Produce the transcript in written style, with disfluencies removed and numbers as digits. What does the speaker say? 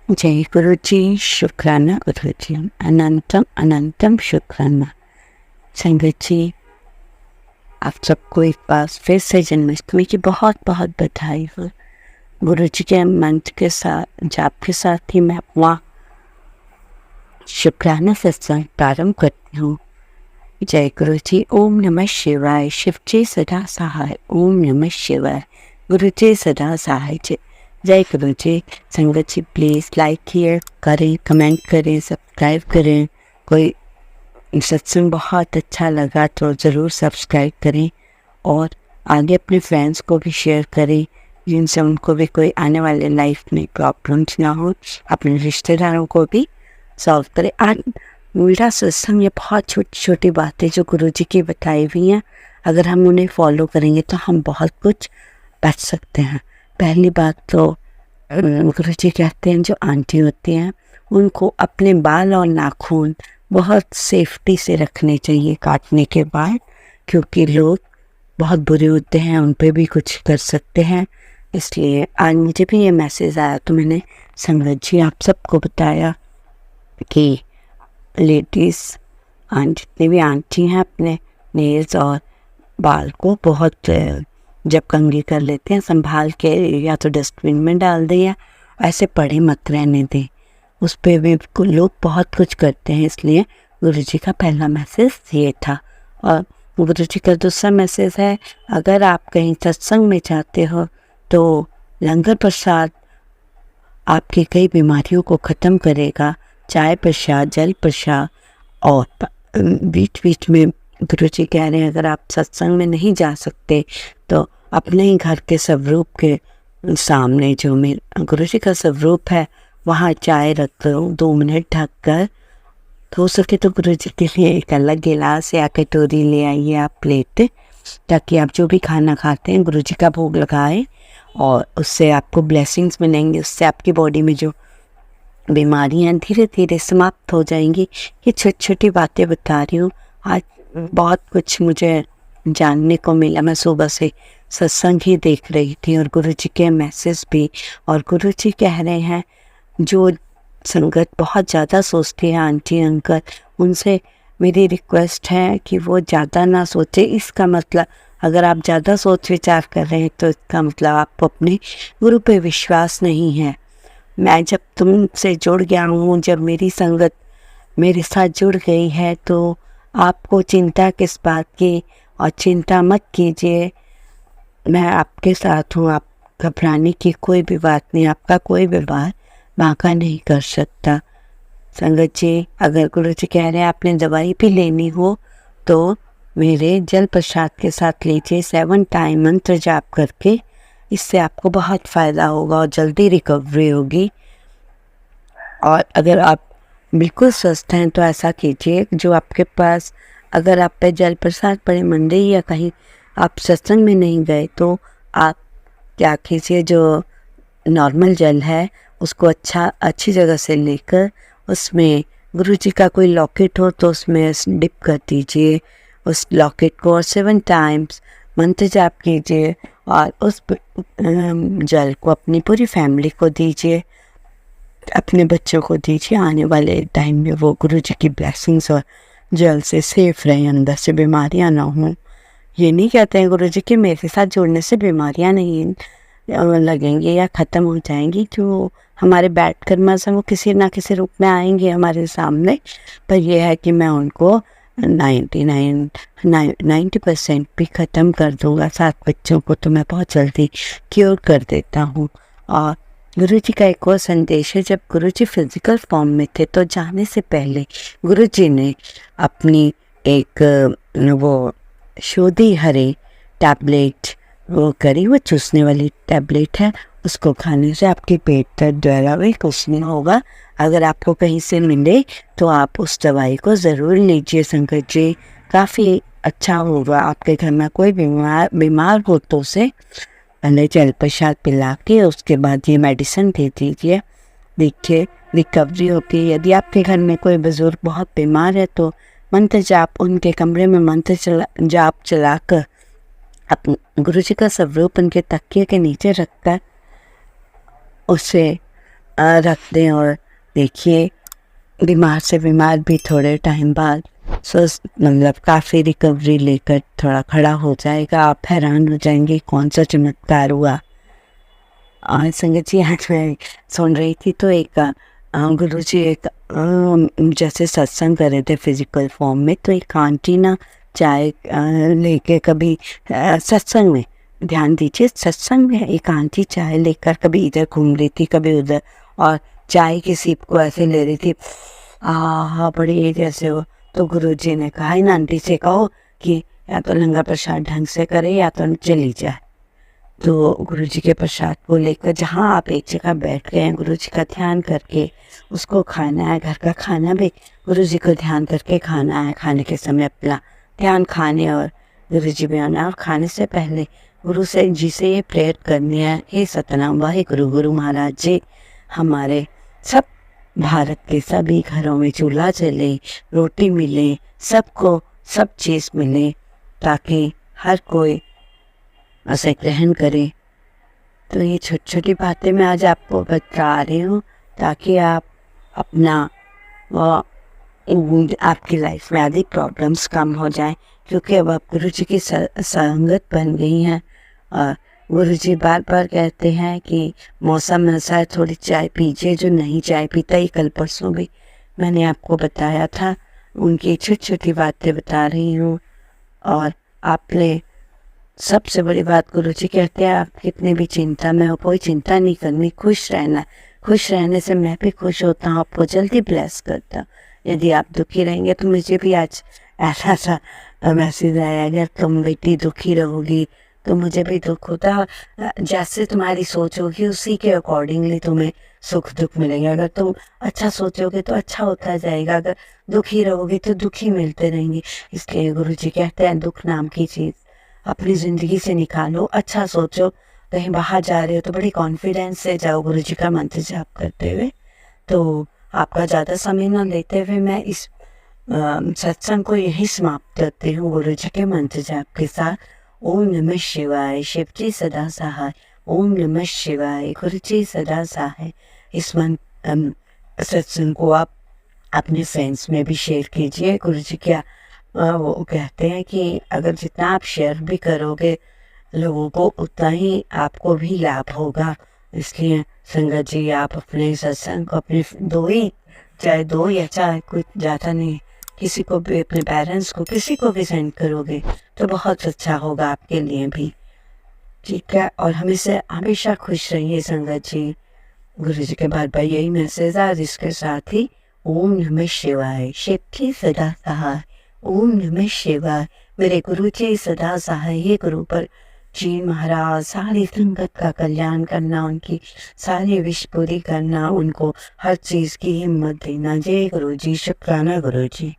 जय गुरु जी, शुक्राना गुरु जी, अनंतम अनंतम शुक्राना। संगत जी, आप सबको एक बार फिर से जन्माष्टमी की बहुत बहुत बधाई हो। गुरु जी के मंत्र के साथ, जाप के साथ ही मैं अपना शुक्राना सत्संग प्रारंभ करती हूँ। जय गुरु जी। ओम नमः शिवाय। शिव जी सदा सहाय। ओम नमः शिवाय। गुरु जी सदा सहाय। जय गुरु जी। संगत जी, प्लीज़ लाइक शेयर करें, कमेंट करें, सब्सक्राइब करें। कोई सत्संग बहुत अच्छा लगा तो ज़रूर सब्सक्राइब करें और आगे अपने फ्रेंड्स को भी शेयर करें, जिनसे उनको भी कोई आने वाले लाइफ में प्रॉब्लम्स ना हो। अपने रिश्तेदारों को भी सॉल्व करें। आज मेरा सत्संग ये बहुत छोटी छोटी बातें जो गुरु जी की बताई हुई हैं, अगर हम उन्हें फॉलो करेंगे तो हम बहुत कुछ बच सकते हैं। पहली बात तो गुरु जी कहते हैं जो आंटी होती हैं उनको अपने बाल और नाखून बहुत सेफ्टी से रखने चाहिए काटने के बाद, क्योंकि लोग बहुत बुरे होते हैं, उन पे भी कुछ कर सकते हैं। इसलिए आज मुझे भी ये मैसेज आया तो मैंने संगत जी आप सबको बताया कि लेडीज़ जितनी भी आंटी हैं अपने नेल्स और बाल को बहुत जब कंघी कर लेते हैं संभाल के या तो डस्टबिन में डाल दें या ऐसे पड़े मत रहने दें। उस पर भी लोग बहुत कुछ करते हैं। इसलिए गुरु जी का पहला मैसेज ये था। और गुरु जी का दूसरा मैसेज है, अगर आप कहीं सत्संग में जाते हो तो लंगर प्रसाद आपकी कई बीमारियों को ख़त्म करेगा। चाय प्रसाद, जल प्रसाद और बीच बीच में गुरु जी कह रहे हैं अगर आप सत्संग में नहीं जा सकते तो अपने ही घर के स्वरूप के सामने जो मेरे गुरु जी का स्वरूप है वहाँ चाय रख दो 2 मिनट ढक कर। तो हो सके तो गुरु जी के लिए एक अलग गिलास या कटोरी ले आइए आप, प्लेट, ताकि आप जो भी खाना खाते हैं गुरु जी का भोग लगाएं और उससे आपको ब्लेसिंग्स मिलेंगे। उससे आपकी बॉडी में जो बीमारियां धीरे धीरे समाप्त हो जाएंगी। ये छोटी छोटी बातें बता रही हूँ। आज बहुत कुछ मुझे जानने को मिला। मैं सुबह से सत्संग ही देख रही थी और गुरु जी के मैसेज भी। और गुरु जी कह रहे हैं जो संगत बहुत ज़्यादा सोचती है आंटी अंकल, उनसे मेरी रिक्वेस्ट है कि वो ज़्यादा ना सोचे। इसका मतलब अगर आप ज़्यादा सोच विचार कर रहे हैं तो इसका मतलब आपको अपने गुरु पे विश्वास नहीं है। मैं जब तुमसे जुड़ गया हूँ, जब मेरी संगत मेरे साथ जुड़ गई है, तो आपको चिंता किस बात की, और चिंता मत कीजिए, मैं आपके साथ हूँ। आप घबराने की कोई भी बात नहीं। आपका कोई भी बात बांका नहीं कर सकता। संगत जी, अगर गुरु जी कह रहे हैं आपने दवाई भी लेनी हो तो मेरे जल प्रसाद के साथ लीजिए 7 टाइम मंत्र जाप करके। इससे आपको बहुत फ़ायदा होगा और जल्दी रिकवरी होगी। और अगर आप बिल्कुल स्वस्थ हैं तो ऐसा कीजिए, जो आपके पास अगर आप पे जल प्रसाद पड़े मंदिर या कहीं आप सत्संग में नहीं गए तो आप क्या कीजिए, जो नॉर्मल जल है उसको अच्छी जगह से लेकर उसमें गुरु जी का कोई लॉकेट हो तो उसमें डिप कर दीजिए उस लॉकेट को और 7 टाइम्स मंत्र जाप कीजिए और उस जल को अपनी पूरी फैमिली को दीजिए, अपने बच्चों को दीजिए। आने वाले टाइम में वो गुरु जी की ब्लेसिंग्स और जल से सेफ रहें, अंदर से बीमारियां ना हों। ये नहीं कहते हैं गुरु जी कि मेरे साथ जुड़ने से बीमारियां नहीं लगेंगी या ख़त्म हो जाएंगी। जो हमारे बैड कर्मस हैं वो किसी ना किसी रूप में आएंगे हमारे सामने, पर यह है कि मैं उनको 90% भी ख़त्म कर दूँगा। 7 बच्चों को तो मैं बहुत जल्दी क्योर कर देता हूँ। और गुरु जी का एक और संदेश है, जब गुरु जी फिजिकल फॉर्म में थे तो जाने से पहले गुरु जी ने अपनी एक वो शोधी हरे टैबलेट वो करी, वो चूसने वाली टैबलेट है, उसको खाने से आपके पेट दर्द वगैरह भी कुछ नहीं होगा। अगर आपको कहीं से मिले तो आप उस दवाई को ज़रूर लीजिए संगत जी, काफ़ी अच्छा होगा। आपके घर में कोई बीमार हो तो उसे पहले जल प्रसाद पिला के उसके बाद ये मेडिसिन दे दीजिए, देखिए रिकवरी होती है। यदि आपके घर में कोई बुज़ुर्ग बहुत बीमार है तो मंत्र जाप उनके कमरे में मंत्र जाप चलाकर अपने गुरु जी का स्वरूप उनके तकिए के नीचे रखकर उसे रख दें और देखिए बीमार से बीमार भी थोड़े टाइम बाद स्वस्थ मतलब काफ़ी रिकवरी लेकर थोड़ा खड़ा हो जाएगा। आप हैरान हो जाएंगे कौन सा चमत्कार हुआ। और संगत जी आज मैं सुन रही थी तो एक गुरु जी एक जैसे सत्संग कर रहे थे फिजिकल फॉर्म में, तो एक आंटी ना चाय लेके कभी सत्संग में, ध्यान दीजिए सत्संग में एक आंटी चाय लेकर कभी इधर घूम रही थी कभी उधर, और चाय की सीप को ऐसे ले रही थी, बड़ी जैसे हो। तो गुरु जी ने कहा इन आंटी से कहो कि या तो लंगर प्रसाद ढंग से करे या तो चली जाए। तो गुरु जी के प्रसाद को लेकर जहाँ आप एक जगह बैठ गए हैं, गुरु जी का ध्यान करके उसको खाना है। घर का खाना भी गुरु जी को ध्यान करके खाना है। खाने के समय अपना ध्यान खाने और गुरु जी में आना, और खाने से पहले गुरु से जी से ये प्रेयर करनी है, हे सतनाम वाहिगुरु गुरु महाराज जी, हमारे सब भारत के सभी घरों में चूल्हा जले, रोटी मिले, सबको सब चीज़ मिले, ताकि हर कोई उसे ग्रहण करे। तो ये छोटी छोटी बातें मैं आज आपको बता रही हूँ ताकि आप अपना आपकी लाइफ में आदि प्रॉब्लम्स कम हो जाएं, क्योंकि अब आप गुरु जी की संगत बन गई हैं। और गुरु जी बार बार कहते हैं कि मौसम ऐसा है, थोड़ी चाय पीजिए। जो नहीं चाय पीता, ही कल परसों भी मैंने आपको बताया था, उनकी छोटी छोटी बातें बता रही हूँ। और आपने सबसे बड़ी बात गुरु जी कहते हैं, आप कितने भी चिंता में हो कोई चिंता नहीं करनी, खुश रहना। खुश रहने से मैं भी खुश होता हूँ, आपको जल्दी ब्लेस करता हूँ। यदि आप दुखी रहेंगे तो मुझे भी आज ऐसा सा मैसेज आया, अगर तुम बेटी दुखी रहोगी तो मुझे भी दुख होता। जैसे तुम्हारी सोच होगी उसी के अकॉर्डिंगली तुम्हें सुख दुख मिलेंगे। अगर तुम अच्छा सोचोगे तो अच्छा होता जाएगा, अगर दुखी रहोगे तो दुखी मिलते रहेंगे। इसलिए गुरु जी कहते हैं दुख नाम की चीज़ अपनी ज़िंदगी से निकालो, अच्छा सोचो। कहीं बाहर जा रहे हो तो बड़ी कॉन्फिडेंस से जाओ गुरु जी का मंत्र जाप करते हुए। तो आपका ज़्यादा समय न लेते हुए मैं इस सत्संग को यही समाप्त करती हूँ गुरु जी के मंत्र जाप के साथ। ओम नमः शिवाय, शिव जी सदा सहाय। ओम नमः शिवाय, गुरु जी सदा सहाय। इस सत्संग को आप अपने फ्रेंड्स में भी शेयर कीजिए। गुरु जी क्या वो कहते हैं कि अगर जितना आप शेयर भी करोगे लोगों को, उतना ही आपको भी लाभ होगा। इसलिए संगत जी आप अपने सत्संग को अपने चाहे दो या चाहे कुछ ज़्यादा नहीं, किसी को भी, अपने पेरेंट्स को, किसी को भी सेंड करोगे तो बहुत अच्छा होगा आपके लिए भी। ठीक है, और हमेशा खुश रहिए संगत जी। गुरु जी के बार बार यही मैसेज है, जिसके साथ ही ओम नमः शिवाय, शिव जी सदा सहाय। ओम नमः शिवाय, मेरे गुरु जी सदा सहाय। ये गुरु पर जी महाराज सारी संगत का कल्याण करना, उनकी सारी विश पूरी करना, उनको हर चीज़ की हिम्मत देना। जय गुरु जी, शुक्राना गुरु जी।